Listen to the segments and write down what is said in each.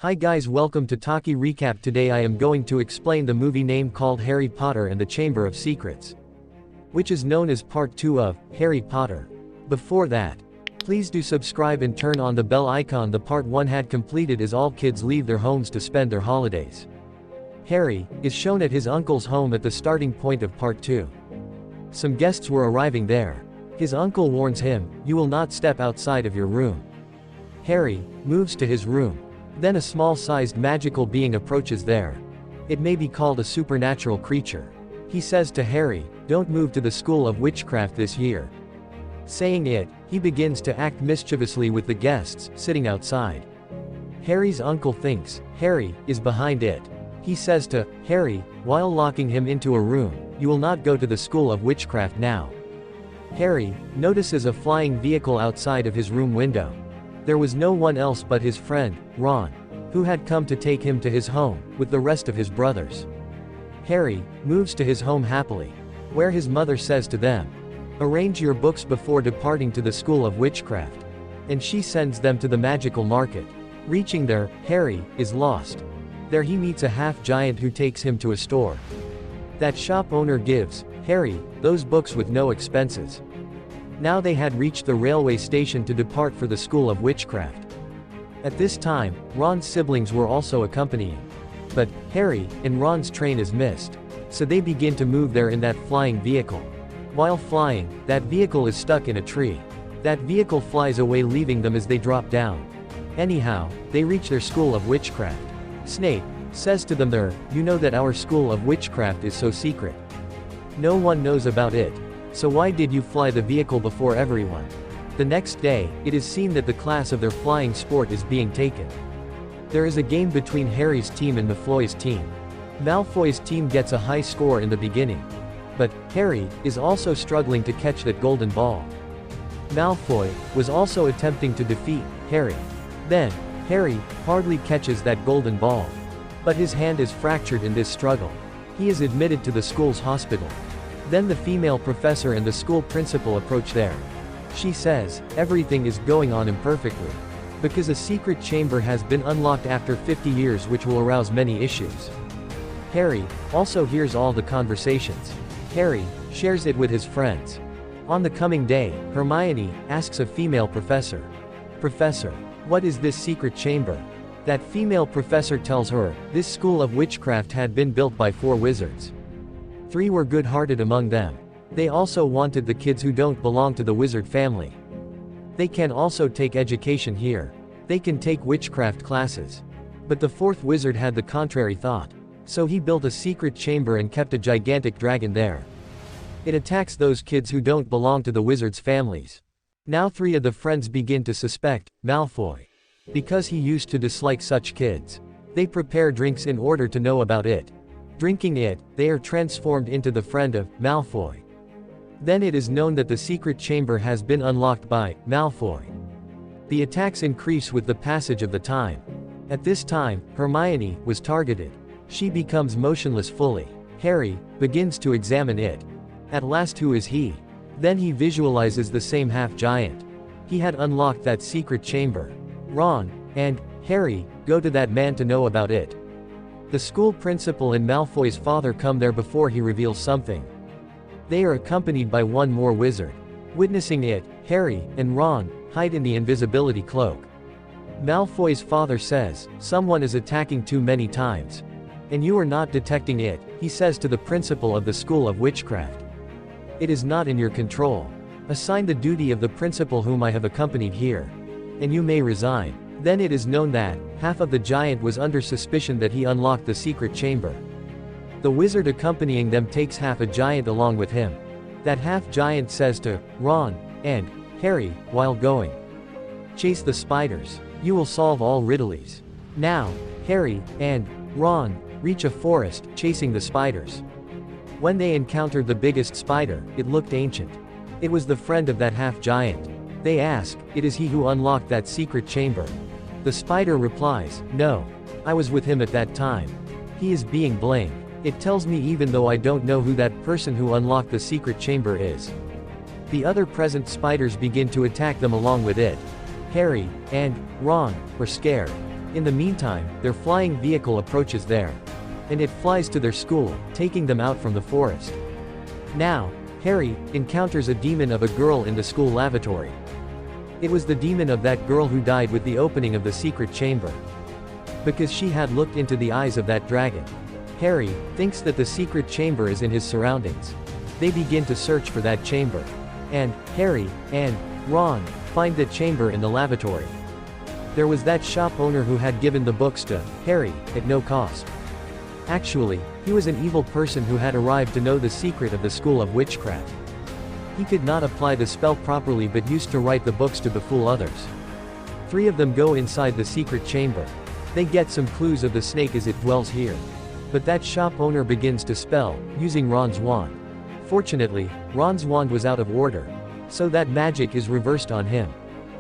Hi guys, welcome to Talkie Recap. Today I am going to explain the movie name called Harry Potter and the Chamber of Secrets, which is known as part 2 of Harry Potter. Before that, please do subscribe and turn on the bell icon. The part 1 had completed as all kids leave their homes to spend their holidays. Harry is shown at his uncle's home at the starting point of part 2. Some guests were arriving there. His uncle warns him, "You will not step outside of your room." Harry moves to his room. Then a small-sized magical being approaches there. It may be called a supernatural creature. He says to Harry, "Don't move to the School of Witchcraft this year." Saying it, he begins to act mischievously with the guests sitting outside. Harry's uncle thinks Harry is behind it. He says to Harry, while locking him into a room, "You will not go to the School of Witchcraft now." Harry notices a flying vehicle outside of his room window. There was no one else but his friend, Ron, who had come to take him to his home, with the rest of his brothers. Harry moves to his home happily, where his mother says to them, "Arrange your books before departing to the School of Witchcraft." And she sends them to the magical market. Reaching there, Harry is lost. There he meets a half-giant who takes him to a store. That shop owner gives Harry those books with no expenses. Now they had reached the railway station to depart for the School of Witchcraft. At this time, Ron's siblings were also accompanying. But Harry and Ron's train is missed, so they begin to move there in that flying vehicle. While flying, that vehicle is stuck in a tree. That vehicle flies away, leaving them as they drop down. Anyhow, they reach their School of Witchcraft. Snape says to them there, "You know that our School of Witchcraft is so secret. No one knows about it. So why did you fly the vehicle before everyone?" The next day, it is seen that the class of their flying sport is being taken. There is a game between Harry's team and Malfoy's team. Malfoy's team gets a high score in the beginning. But Harry is also struggling to catch that golden ball. Malfoy was also attempting to defeat Harry. Then, Harry hardly catches that golden ball. But his hand is fractured in this struggle. He is admitted to the school's hospital. Then the female professor and the school principal approach there. She says, everything is going on imperfectly, because a secret chamber has been unlocked after 50 years, which will arouse many issues. Harry also hears all the conversations. Harry shares it with his friends. On the coming day, Hermione asks a female professor, "Professor, what is this secret chamber?" That female professor tells her, this School of Witchcraft had been built by 4 wizards. 3 were good-hearted among them. They also wanted the kids who don't belong to the wizard family. They can also take education here. They can take witchcraft classes. But the 4th wizard had the contrary thought. So he built a secret chamber and kept a gigantic dragon there. It attacks those kids who don't belong to the wizards' families. Now 3 of the friends begin to suspect Malfoy, because he used to dislike such kids. They prepare drinks in order to know about it. Drinking it, they are transformed into the friend of Malfoy. Then it is known that the secret chamber has been unlocked by Malfoy. The attacks increase with the passage of the time. At this time, Hermione was targeted. She becomes motionless fully. Harry begins to examine it. At last, who is he? Then he visualizes the same half-giant. He had unlocked that secret chamber. Ron and Harry go to that man to know about it. The school principal and Malfoy's father come there before he reveals something. They are accompanied by 1 more wizard. Witnessing it, Harry and Ron hide in the invisibility cloak. Malfoy's father says, "Someone is attacking too many times. And you are not detecting it," he says to the principal of the School of Witchcraft. "It is not in your control. Assign the duty of the principal whom I have accompanied here. And you may resign." Then it is known that half of the giant was under suspicion that he unlocked the secret chamber. The wizard accompanying them takes half a giant along with him. That half-giant says to Ron and Harry, while going, "Chase the spiders. You will solve all riddles." Now, Harry and Ron reach a forest, chasing the spiders. When they encountered the biggest spider, it looked ancient. It was the friend of that half-giant. They ask, "It is he who unlocked that secret chamber?" The spider replies, "No. I was with him at that time. He is being blamed. It tells me even though I don't know who that person who unlocked the secret chamber is." The other present spiders begin to attack them along with it. Harry and Ron were scared. In the meantime, their flying vehicle approaches there. And it flies to their school, taking them out from the forest. Now, Harry encounters a demon of a girl in the school lavatory. It was the demon of that girl who died with the opening of the secret chamber. Because she had looked into the eyes of that dragon. Harry thinks that the secret chamber is in his surroundings. They begin to search for that chamber. And Harry and Ron find the chamber in the lavatory. There was that shop owner who had given the books to Harry at no cost. Actually, he was an evil person who had arrived to know the secret of the School of Witchcraft. He could not apply the spell properly but used to write the books to befool others. 3 of them go inside the secret chamber. They get some clues of the snake as it dwells here. But that shop owner begins to spell, using Ron's wand. Fortunately, Ron's wand was out of order. So that magic is reversed on him.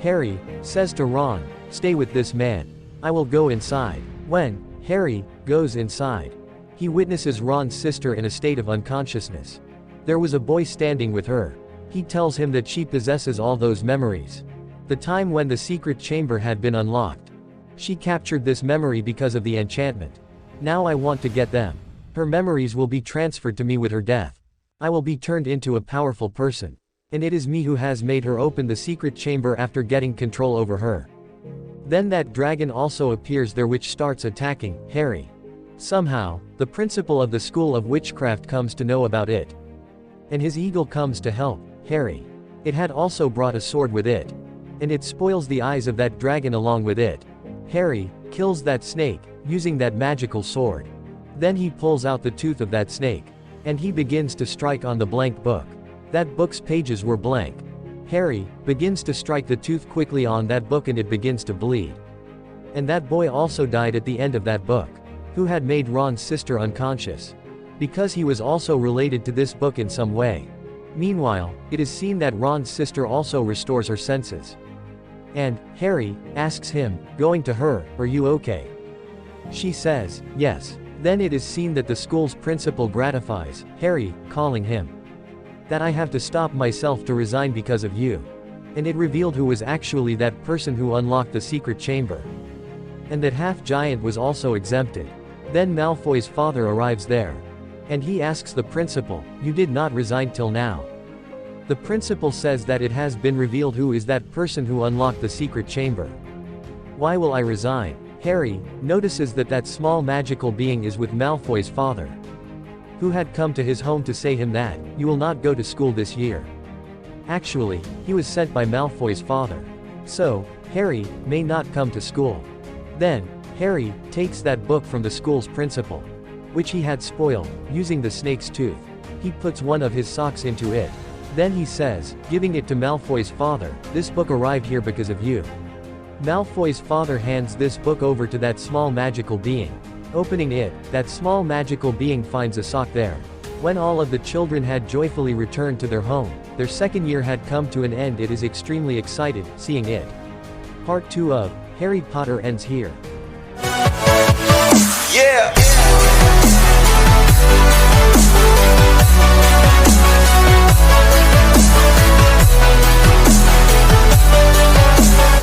Harry says to Ron, "Stay with this man. I will go inside." When Harry goes inside, he witnesses Ron's sister in a state of unconsciousness. There was a boy standing with her. He tells him that she possesses all those memories. The time when the secret chamber had been unlocked. She captured this memory because of the enchantment. Now I want to get them. Her memories will be transferred to me with her death. I will be turned into a powerful person. And it is me who has made her open the secret chamber after getting control over her. Then that dragon also appears there which starts attacking Harry. Somehow, the principal of the School of Witchcraft comes to know about it. And his eagle comes to help Harry. It had also brought a sword with it. And it spoils the eyes of that dragon along with it. Harry kills that snake, using that magical sword. Then he pulls out the tooth of that snake. And he begins to strike on the blank book. That book's pages were blank. Harry begins to strike the tooth quickly on that book and it begins to bleed. And that boy also died at the end of that book. Who had made Ron's sister unconscious. Because he was also related to this book in some way. Meanwhile, it is seen that Ron's sister also restores her senses. And Harry asks him, going to her, "Are you okay?" She says, "Yes." Then it is seen that the school's principal gratifies Harry, calling him. That I have to stop myself to resign because of you. And it revealed who was actually that person who unlocked the secret chamber. And that half-giant was also exempted. Then Malfoy's father arrives there. And he asks the principal, "You did not resign till now." The principal says that it has been revealed who is that person who unlocked the secret chamber. "Why will I resign?" Harry notices that that small magical being is with Malfoy's father. Who had come to his home to say him that, "You will not go to school this year." Actually, he was sent by Malfoy's father. So, Harry may not come to school. Then, Harry takes that book from the school's principal. Which he had spoiled, using the snake's tooth. He puts one of his socks into it. Then he says, giving it to Malfoy's father, "This book arrived here because of you." Malfoy's father hands this book over to that small magical being. Opening it, that small magical being finds a sock there. When all of the children had joyfully returned to their home, their second year had come to an end. It is extremely excited, seeing it. Part 2 of Harry Potter ends here.